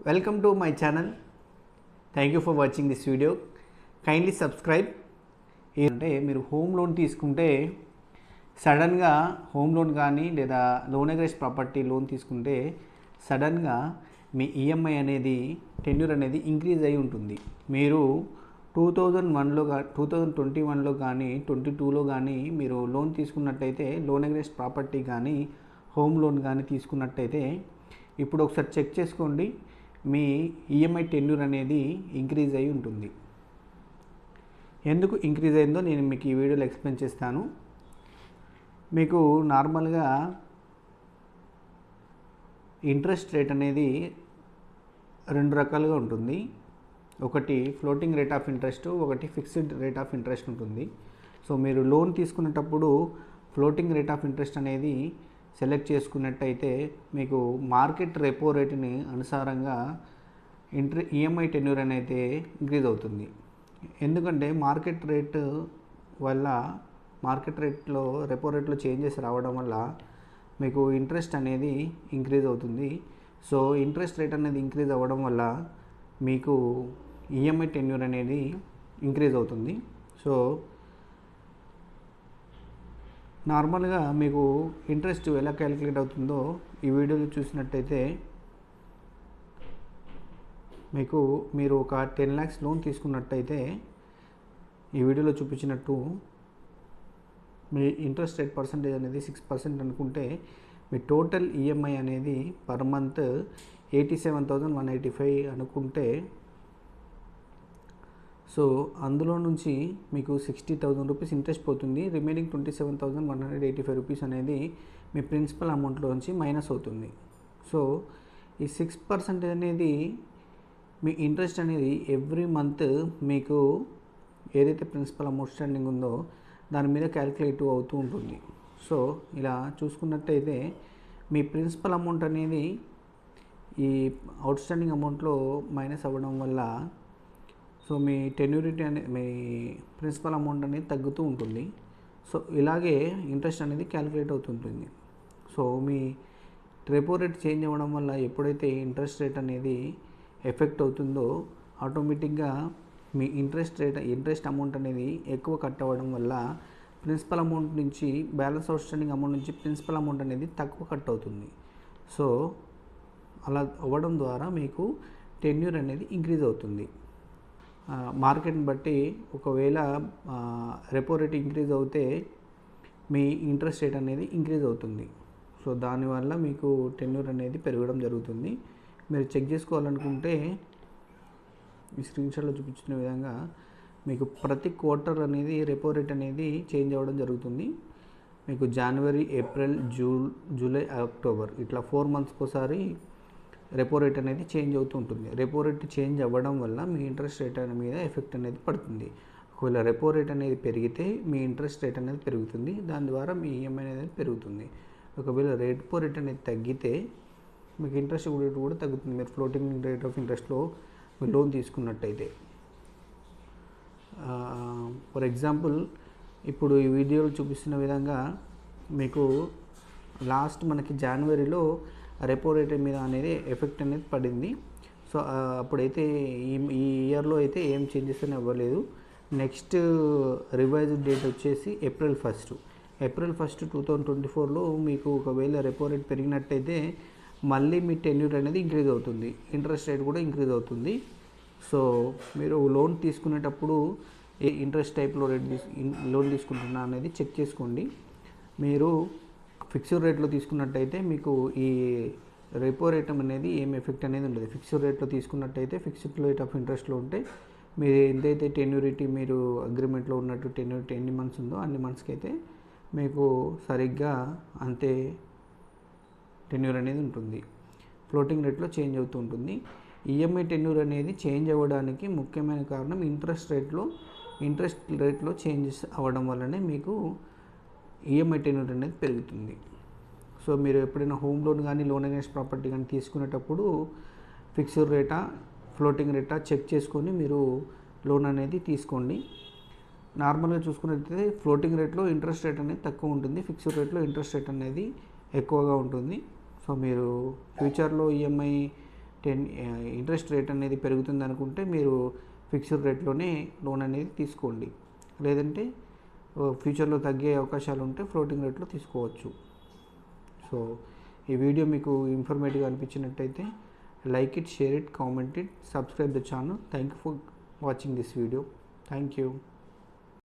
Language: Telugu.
Welcome to my channel. Thank you for watching this video. Kindly subscribe. అంటే మీరు హోమ్ లోన్ తీసుకుంటే సడన్గా హోమ్ లోన్ కానీ లేదా లోన్ అగేన్స్ట్ ప్రాపర్టీ లోన్ తీసుకుంటే సడన్గా మీ ఈఎంఐ అనేది టెన్యూర్ అనేది ఇంక్రీజ్ అయి ఉంటుంది. మీరు 2021లో కానీ 22లో కానీ మీరు లోన్ తీసుకున్నట్టయితే లోన్ అగేన్స్ట్ ప్రాపర్టీ కానీ హోమ్ లోన్ కానీ తీసుకున్నట్టయితే ఇప్పుడు ఒకసారి చెక్ చేసుకోండి, మీ ఈఎంఐ టెన్యూర్ అనేది ఇంక్రీజ్ అయి ఉంటుంది. ఎందుకు ఇంక్రీజ్ అయిందో నేను మీకు ఈ వీడియోలో ఎక్స్ప్లెయిన్ చేస్తాను. మీకు నార్మల్గా ఇంట్రెస్ట్ రేట్ అనేది రెండు రకాలుగా ఉంటుంది. ఒకటి ఫ్లోటింగ్ రేట్ ఆఫ్ ఇంట్రెస్ట్, ఒకటి ఫిక్స్డ్ రేట్ ఆఫ్ ఇంట్రెస్ట్ ఉంటుంది. సో మీరు లోన్ తీసుకునేటప్పుడు ఫ్లోటింగ్ రేట్ ఆఫ్ ఇంట్రెస్ట్ అనేది సెలెక్ట్ చేసుకున్నట్టయితే మీకు మార్కెట్ రెపో రేటుని అనుసారంగా ఈఎంఐ టెన్యూర్ అనేది ఇంక్రీజ్ అవుతుంది. ఎందుకంటే మార్కెట్ రేట్లో రెపో రేట్లో చేంజెస్ రావడం వల్ల మీకు ఇంట్రెస్ట్ అనేది ఇంక్రీజ్ అవుతుంది. సో ఇంట్రెస్ట్ రేట్ అనేది ఇంక్రీజ్ అవ్వడం వల్ల మీకు ఈఎంఐ టెన్యూర్ అనేది ఇంక్రీజ్ అవుతుంది. సో నార్మల్గా మీకు ఇంట్రెస్ట్ ఎలా క్యాలిక్యులేట్ అవుతుందో ఈ వీడియోలో చూసినట్టయితే మీరు ఒక 10 lakhs లోన్ తీసుకున్నట్టయితే ఈ వీడియోలో చూపించినట్టు మీ ఇంట్రెస్ట్ రేట్ పర్సంటేజ్ అనేది 6% అనుకుంటే మీ టోటల్ ఈఎంఐ అనేది పర్ మంత్ 87,185 అనుకుంటే, సో అందులో నుంచి మీకు 60,000 రూపీస్ ఇంట్రెస్ట్ పోతుంది. రిమైనింగ్ 27,185 రూపీస్ అనేది మీ ప్రిన్సిపల్ అమౌంట్లో నుంచి మైనస్ అవుతుంది. సో ఈ 6% అనేది మీ ఇంట్రెస్ట్ అనేది ఎవ్రీ మంత్ మీకు ఏదైతే ప్రిన్సిపల్ అమౌంట్ స్టాండింగ్ ఉందో దాని మీద క్యాలిక్యులేట్ అవుతూ ఉంటుంది. సో ఇలా చూసుకున్నట్టయితే మీ ప్రిన్సిపల్ అమౌంట్ అనేది ఈ అవుట్ స్టాండింగ్ అమౌంట్లో మైనస్ అవ్వడం వల్ల సో మీ టెన్యూరిటీ అనేది మీ ప్రిన్సిపల్ అమౌంట్ అనేది తగ్గుతూ ఉంటుంది. సో ఇలాగే ఇంట్రెస్ట్ అనేది క్యాలిక్యులేట్ అవుతుంటుంది. సో మీ రెపో రేట్ చేంజ్ అవ్వడం వల్ల ఎప్పుడైతే ఇంట్రెస్ట్ రేట్ అనేది ఎఫెక్ట్ అవుతుందో ఆటోమేటిక్గా మీ ఇంట్రెస్ట్ అమౌంట్ అనేది ఎక్కువ కట్ అవ్వడం వల్ల ప్రిన్సిపల్ అమౌంట్ నుంచి బ్యాలెన్స్ అవుట్ స్టాండింగ్ అమౌంట్ నుంచి ప్రిన్సిపల్ అమౌంట్ అనేది తక్కువ కట్ అవుతుంది. సో అలా అవ్వడం ద్వారా మీకు టెన్యూర్ అనేది ఇంక్రీజ్ అవుతుంది. మార్కెట్ని బట్టి ఒకవేళ రెపో రేట్ ఇంక్రీజ్ అవుతే మీ ఇంట్రెస్ట్ రేట్ అనేది ఇంక్రీజ్ అవుతుంది. సో దానివల్ల మీకు టెన్యూర్ అనేది పెరగడం జరుగుతుంది. మీరు చెక్ చేసుకోవాలనుకుంటే ఈ స్క్రీన్షాట్లో చూపించిన విధంగా మీకు ప్రతి క్వార్టర్ అనేది రెపో రేట్ అనేది చేంజ్ అవ్వడం జరుగుతుంది. మీకు జనవరి, ఏప్రిల్, జూలై, అక్టోబర్ ఇట్లా 4 monthsకి ఒకసారి రెపో రేట్ అనేది చేంజ్ అవుతూ ఉంటుంది. రెపో రేట్ చేంజ్ అవ్వడం వల్ల మీ ఇంట్రెస్ట్ రేట్ మీద ఎఫెక్ట్ అనేది పడుతుంది. ఒకవేళ రెపో రేట్ అనేది పెరిగితే మీ ఇంట్రెస్ట్ రేట్ అనేది పెరుగుతుంది, దాని ద్వారా మీ ఈఎంఐ అనేది పెరుగుతుంది. ఒకవేళ రెపో రేట్ అనేది తగ్గితే మీకు ఇంట్రెస్ట్ రేట్ కూడా తగ్గుతుంది. మీరు ఫ్లోటింగ్ రేట్ ఆఫ్ ఇంట్రెస్ట్లో మీరు లోన్ తీసుకున్నట్టయితే ఫర్ ఎగ్జాంపుల్ ఇప్పుడు ఈ వీడియోలో చూపిస్తున్న విధంగా మీకు లాస్ట్ మనకి జనవరిలో రెపో రేట్ మీద అనేది ఎఫెక్ట్ అనేది పడింది. సో అప్పుడైతే ఈ ఇయర్లో అయితే ఏం చేంజెస్ అని అవ్వలేదు. నెక్స్ట్ రివైజ్డ్ డేట్ వచ్చేసి ఏప్రిల్ 1, 2024లో మీకు ఒకవేళ రెపో రేట్ పెరిగినట్టయితే మళ్ళీ మీ టెన్యూర్ అనేది ఇంక్రీజ్ అవుతుంది, ఇంట్రెస్ట్ రేట్ కూడా ఇంక్రీజ్ అవుతుంది. సో మీరు లోన్ తీసుకునేటప్పుడు ఏ ఇంట్రెస్ట్ టైప్లో లోన్ తీసుకుంటున్నా అనేది చెక్ చేసుకోండి. మీరు ఫిక్స్డ్ రేట్లో తీసుకున్నట్టయితే మీకు ఈ రెపో రేట్ అనేది ఏం ఎఫెక్ట్ అనేది ఉండదు. ఫిక్స్డ్ రేట్లో తీసుకున్నట్టయితే ఫిక్స్డ్ రేట్ ఆఫ్ ఇంట్రెస్ట్లో ఉంటే మీరు ఎంతైతే టెన్యూరిటీ మీరు అగ్రిమెంట్లో ఉన్నట్టు టెన్యూరిటీ ఎన్ని మంత్స్ ఉందో అన్ని మంత్స్కి అయితే మీకు సరిగ్గా అంతే టెన్యూర్ అనేది ఉంటుంది. ఫ్లోటింగ్ రేట్లో చేంజ్ అవుతూ ఉంటుంది. ఈఎంఐ టెన్యూర్ అనేది చేంజ్ అవ్వడానికి ముఖ్యమైన కారణం ఇంట్రెస్ట్ రేట్లో చేంజెస్ అవ్వడం వల్లనే మీకు ఈఎంఐ టెన్యూర్ అనేది పెరుగుతుంది. సో మీరు ఎప్పుడైనా హోమ్ లోన్ కానీ లోన్ అగేన్స్ట్ ప్రాపర్టీ కానీ తీసుకునేటప్పుడు ఫిక్స్డ్ రేటా ఫ్లోటింగ్ రేటా చెక్ చేసుకొని మీరు లోన్ అనేది తీసుకోండి. నార్మల్గా చూసుకున్నట్లయితే ఫ్లోటింగ్ రేట్లో ఇంట్రెస్ట్ రేట్ అనేది తక్కువ ఉంటుంది, ఫిక్స్డ్ రేట్లో ఇంట్రెస్ట్ రేట్ అనేది ఎక్కువగా ఉంటుంది. సో మీరు ఫ్యూచర్లో ఈఎంఐ ఇంట్రెస్ట్ రేట్ అనేది పెరుగుతుంది అనుకుంటే మీరు ఫిక్స్డ్ రేట్లోనే లోన్ అనేది తీసుకోండి. లేదంటే ఫ్యూచర్లో తగ్గే అవకాశాలు ఉంటే ఫ్లోటింగ్ రేట్లో తీసుకోవచ్చు. సో ఈ వీడియో మీకు ఇన్ఫర్మేటివ్గా అనిపించినట్టయితే like it, share it, comment it, subscribe the channel. Thank you for watching this video. Thank you.